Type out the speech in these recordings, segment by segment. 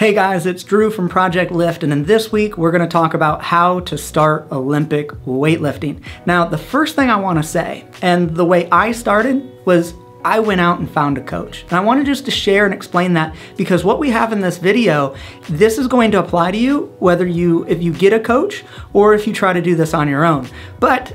Hey guys, it's Drew from Project Lift, and in this week we're going to talk about how to start Olympic weightlifting. Now, the first thing I want to say, and the way I started was I went out and found a coach. And I wanted just to share and explain that because what we have in this video, this is going to apply to you whether if you get a coach or if you try to do this on your own. But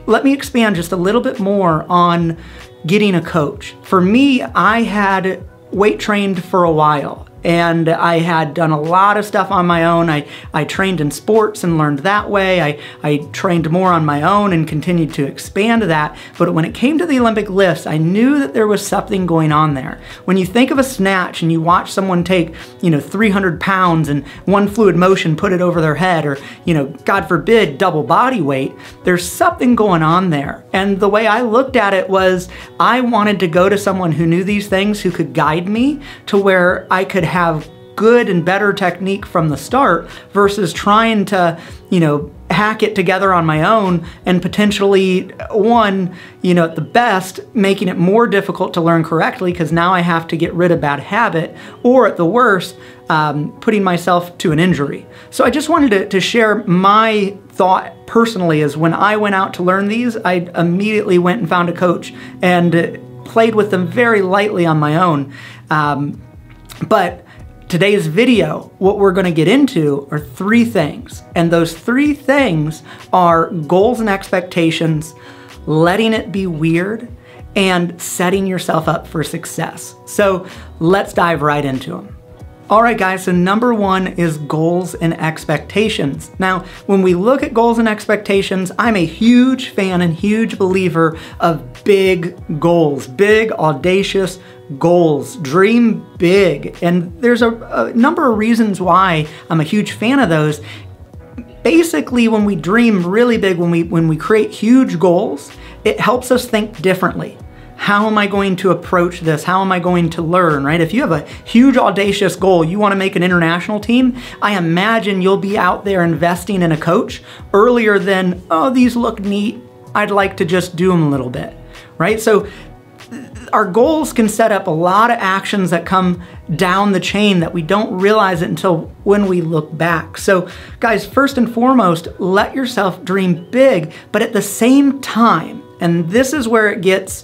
let me expand just a little bit more on getting a coach. For me, I had weight trained for a while. And I had done a lot of stuff on my own. I trained in sports and learned that way. I trained more on my own and continued to expand that. But when it came to the Olympic lifts, I knew that there was something going on there. When you think of a snatch and you watch someone take, 300 pounds and one fluid motion, put it over their head, or, God forbid, double body weight, there's something going on there. And the way I looked at it was I wanted to go to someone who knew these things, who could guide me to where I could have good and better technique from the start versus trying to, hack it together on my own and potentially at the best, making it more difficult to learn correctly because now I have to get rid of bad habit, or at the worst, putting myself to an injury. So I just wanted to share my thought personally is when I went out to learn these, I immediately went and found a coach and played with them very lightly on my own. But today's video, what we're going to get into are 3 things. And those 3 things are goals and expectations, letting it be weird, and setting yourself up for success. So let's dive right into them. All right, guys, so number 1 is goals and expectations. Now, when we look at goals and expectations, I'm a huge fan and huge believer of big goals, big, audacious goals. Dream big. And there's a number of reasons why I'm a huge fan of those. Basically, when we dream really big, when we create huge goals, it helps us think differently. How am I going to approach this? How am I going to learn, right? If you have a huge, audacious goal, you want to make an international team, I imagine you'll be out there investing in a coach earlier than, oh, these look neat, I'd like to just do them a little bit, right? So our goals can set up a lot of actions that come down the chain that we don't realize it until when we look back. So guys, first and foremost, let yourself dream big, but at the same time, and this is where it gets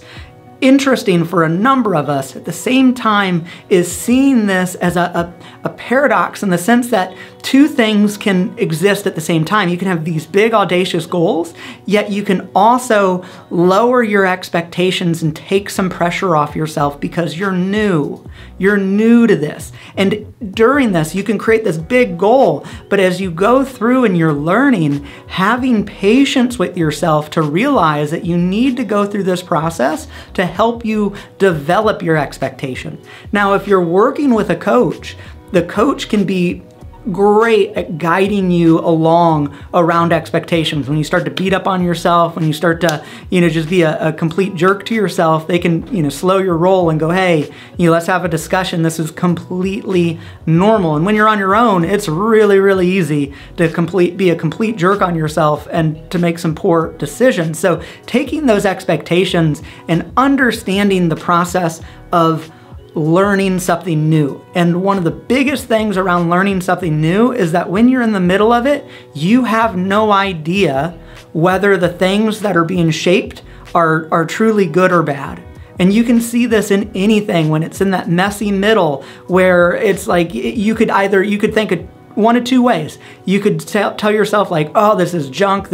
interesting for a number of us, at the same time is seeing this as a paradox in the sense that 2 things can exist at the same time. You can have these big audacious goals, yet you can also lower your expectations and take some pressure off yourself because you're new. You're new to this. And during this, you can create this big goal, but as you go through and you're learning, having patience with yourself to realize that you need to go through this process to help you develop your expectation. Now, if you're working with a coach, the coach can be great at guiding you along around expectations. When you start to beat up on yourself, when you start to, just be a complete jerk to yourself, they can, slow your roll and go, hey, let's have a discussion. This is completely normal. And when you're on your own, it's really, really easy to be a complete jerk on yourself and to make some poor decisions. So taking those expectations and understanding the process of learning something new. And one of the biggest things around learning something new is that when you're in the middle of it, you have no idea whether the things that are being shaped are truly good or bad. And you can see this in anything when it's in that messy middle where it's like you could think of one of 2 ways. You could tell yourself like, oh, this is junk,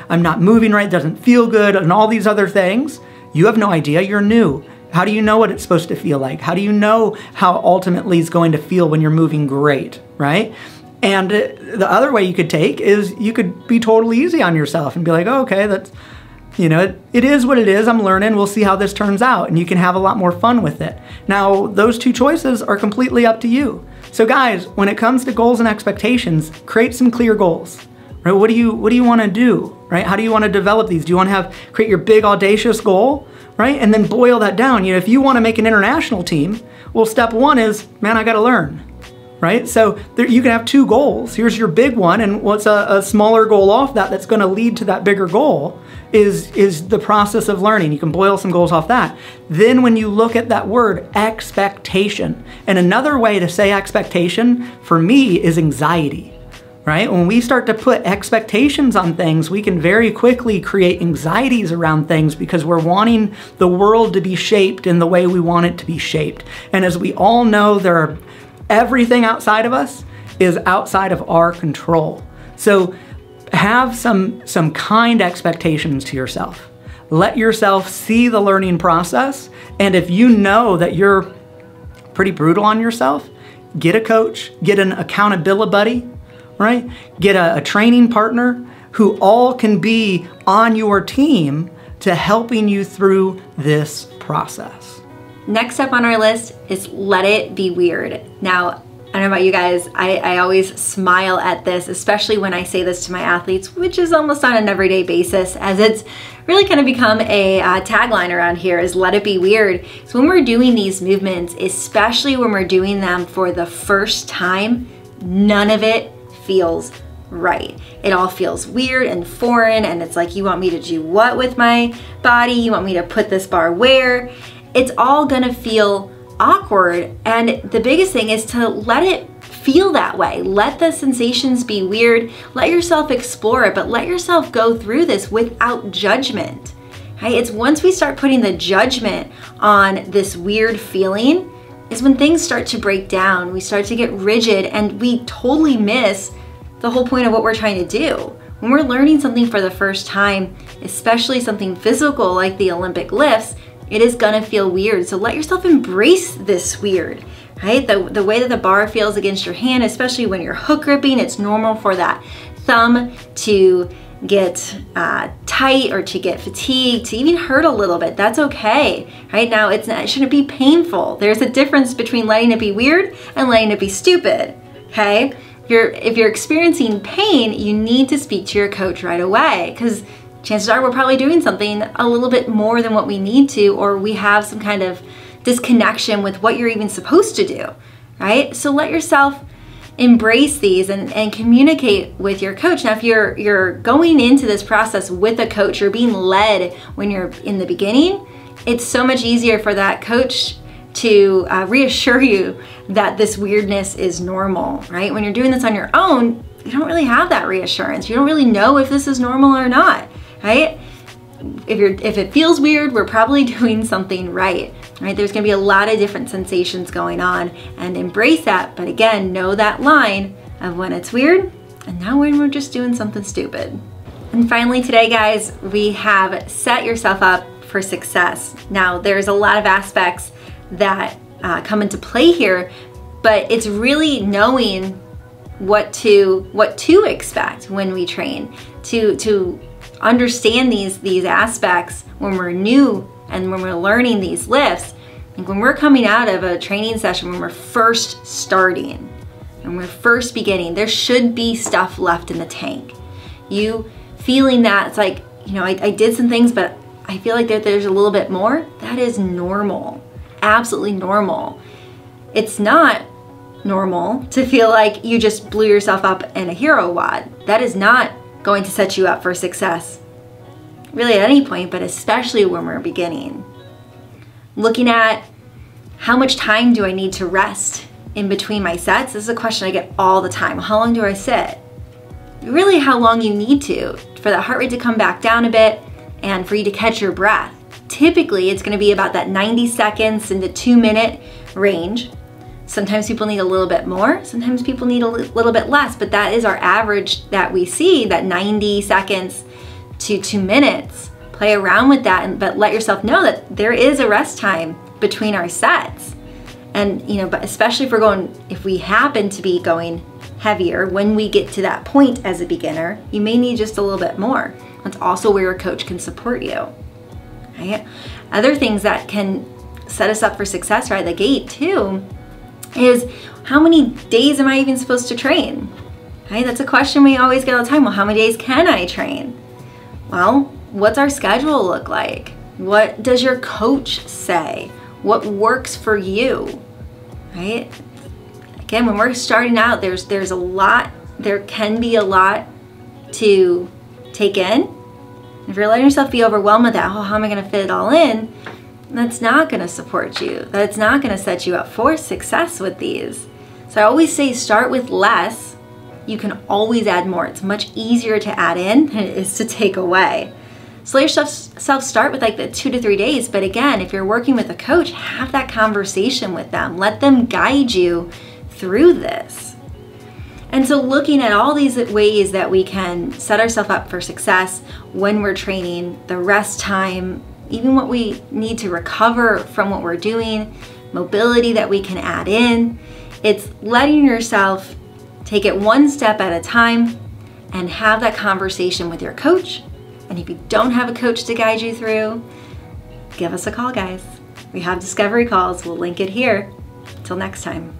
I'm not moving right, doesn't feel good, and all these other things. You have no idea, you're new. How do you know what it's supposed to feel like? How do you know how ultimately it's going to feel when you're moving great, right? And the other way you could take is you could be totally easy on yourself and be like, oh, okay, that's, it is what it is. I'm learning. We'll see how this turns out. And you can have a lot more fun with it. Now, those 2 choices are completely up to you. So guys, when it comes to goals and expectations, create some clear goals. Right? What do you want to do? Right? How do you want to develop these? Do you want to create your big audacious goal? Right? And then boil that down. If you want to make an international team, well, step 1 is, man, I got to learn. right? So you can have two goals. Here's your big one, and what's a smaller goal off that that's gonna lead to that bigger goal is the process of learning. You can boil some goals off that. Then when you look at that word, expectation, and another way to say expectation for me is anxiety, right? When we start to put expectations on things, we can very quickly create anxieties around things because we're wanting the world to be shaped in the way we want it to be shaped. And as we all know, everything outside of us is outside of our control. So have some kind expectations to yourself. Let yourself see the learning process. And if you know that you're pretty brutal on yourself, get a coach, get an accountability buddy, right? Get a training partner who all can be on your team to helping you through this process. Next up on our list is let it be weird. Now, I don't know about you guys, I always smile at this, especially when I say this to my athletes, which is almost on an everyday basis, as it's really kind of become a tagline around here, is let it be weird. So when we're doing these movements, especially when we're doing them for the first time, none of it feels right. It all feels weird and foreign, and it's like, you want me to do what with my body? You want me to put this bar where? It's all gonna feel awkward, and the biggest thing is to let it feel that way. Let the sensations be weird. Let yourself explore it, but let yourself go through this without judgment. Right? It's once we start putting the judgment on this weird feeling is when things start to break down. We start to get rigid, and we totally miss the whole point of what we're trying to do. When we're learning something for the first time, especially something physical like the Olympic lifts, it is gonna feel weird. So let yourself embrace this weird, right? The way that the bar feels against your hand, especially when you're hook gripping, it's normal for that thumb to get tight or to get fatigued, to even hurt a little bit. That's okay, right? Now, it shouldn't be painful. There's a difference between letting it be weird and letting it be stupid, okay? If you're experiencing pain, you need to speak to your coach right away, because chances are we're probably doing something a little bit more than what we need to, or we have some kind of disconnection with what you're even supposed to do, right? So let yourself embrace these and communicate with your coach. Now, if you're going into this process with a coach, you're being led when you're in the beginning, it's so much easier for that coach to reassure you that this weirdness is normal, right? When you're doing this on your own, you don't really have that reassurance. You don't really know if this is normal or not, right? If it feels weird, we're probably doing something right? There's gonna be a lot of different sensations going on, and embrace that, but again, know that line of when it's weird and now when we're just doing something stupid. And finally today, guys, we have set yourself up for success. Now, there's a lot of aspects that come into play here, but it's really knowing what to expect when we train, to understand these aspects when we're new and when we're learning these lifts. And when we're coming out of a training session, when we're first starting, when we're first beginning, there should be stuff left in the tank. You feeling that it's like, you know, I did some things, but I feel like there's a little bit more, that is normal, absolutely normal. It's not normal to feel like you just blew yourself up in a hero WOD. That is not going to set you up for success, really at any point, but especially when we're beginning. Looking at how much time do I need to rest in between my sets? This is a question I get all the time. How long do I sit? Really how long you need to for that heart rate to come back down a bit and for you to catch your breath. Typically, it's gonna be about that 90 seconds into 2-minute range. Sometimes people need a little bit more, sometimes people need a little bit less, but that is our average that we see, that 90 seconds to 2 minutes. Play around with that, but let yourself know that there is a rest time between our sets. And you know, but especially if we happen to be going heavier, when we get to that point as a beginner, you may need just a little bit more. That's also where a coach can support you. Right? Other things that can set us up for success right at the gate too is, how many days am I even supposed to train? Right? That's a question we always get all the time. Well, how many days can I train? Well, what's our schedule look like? What does your coach say? What works for you? Right? Again, when we're starting out, there can be a lot to take in. If you're letting yourself be overwhelmed with that, oh, how am I gonna fit it all in? That's not gonna support you. That's not gonna set you up for success with these. So I always say start with less. You can always add more. It's much easier to add in than it is to take away. So let yourself start with like the 2 to 3 days. But again, if you're working with a coach, have that conversation with them. Let them guide you through this. And so looking at all these ways that we can set ourselves up for success when we're training, the rest time, even what we need to recover from what we're doing, mobility that we can add in, it's letting yourself take it one step at a time and have that conversation with your coach. And if you don't have a coach to guide you through, give us a call, guys. We have discovery calls. We'll link it here. Till next time.